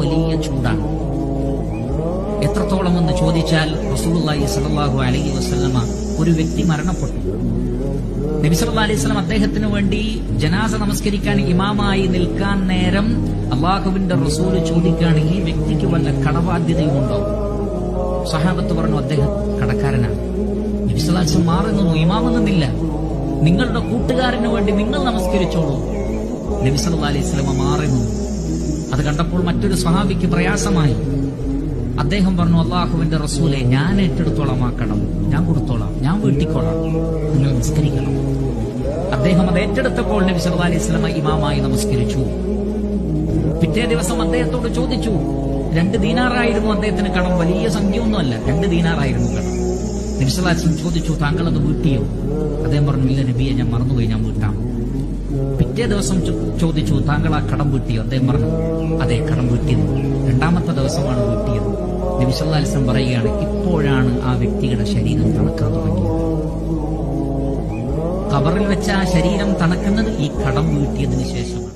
വലിയ ചൂടാണ്. എത്രത്തോളം എന്ന് ചോദിച്ചാൽ റസൂലുള്ളാഹി സ്വല്ലല്ലാഹു അലൈഹി വസല്ലമ ഒരു വ്യക്തി മരണപ്പെട്ടു. നബി സല്ലല്ലാഹു അലൈഹി വസല്ലം അദ്ദേഹത്തിന് വേണ്ടി ജനാസ നമസ്കരിക്കാൻ ഇമാമായി നിൽക്കാൻ നേരം അള്ളാഹുവിന്റെ റസൂല് ചോദിക്കുകയാണ്, ഈ വ്യക്തിക്ക് വല്ല കടബാധ്യതയുമുണ്ടോ? സഹാബത്ത് പറഞ്ഞു, അദ്ദേഹം കടക്കാരനാണ്. നബി സല്ലല്ലാഹു അലൈഹി വസല്ലം മാറി നിന്നു, ഇമാമ് നിന്നില്ല. നിങ്ങളുടെ കൂട്ടുകാരന് വേണ്ടി നിങ്ങൾ നമസ്കരിച്ചോളൂ. നബി സല്ലല്ലാഹു അലൈഹി വസല്ലം മാറി നിന്നു. അത് കണ്ടപ്പോൾ മറ്റൊരു സ്വഹാബിക്ക് പ്രയാസമായി. അദ്ദേഹം പറഞ്ഞു, അള്ളാഹുവിന്റെ റസൂലെ, ഞാൻ ഏറ്റെടുത്തോളാം ആ കടം, ഞാൻ കൊടുത്തോളാം, ഞാൻ വീട്ടിക്കോളാം, നിങ്ങൾ നമസ്കരിക്കണം. അദ്ദേഹം അത് ഏറ്റെടുത്തപ്പോൾ നബി സല്ലല്ലാഹു അലൈഹി വസല്ലം ഇമാമായി നമസ്കരിച്ചു. പിറ്റേ ദിവസം അദ്ദേഹത്തോട് ചോദിച്ചു, 2 ദീനാറായിരുന്നു അദ്ദേഹത്തിന് കടം, വലിയ സംഖ്യയൊന്നുമല്ല, 2 ദീനാറായിരുന്നു കടം. നബി സല്ലല്ലാഹു അലൈഹി വസല്ലം ചോദിച്ചു, താങ്കൾ അത് വീട്ടിയോ? അദ്ദേഹം പറഞ്ഞു, ഇല്ല നബിയെ, ഞാൻ മറന്നുപോയി, ഞാൻ വീട്ടാം. പിറ്റേ ദിവസം ചോദിച്ചു, താങ്കൾ ആ കടം വീട്ടിയോ? അദ്ദേഹം പറഞ്ഞു, അതെ, കടം വീട്ടിയത്. 2ാമത്തെ ദിവസമാണ് വീട്ടിയത്. നബി സല്ലല്ലാഹു അലൈഹി വസല്ലം പറയുകയാണ്, ഇപ്പോഴാണ് ആ വ്യക്തിയുടെ ശരീരം തണുക്കാൻ തുടങ്ങിയത്. ഖബറിൽ വെച്ച ആ ശരീരം തണുക്കുന്നത് ഈ കടം വീട്ടിയതിനു ശേഷമാണ്.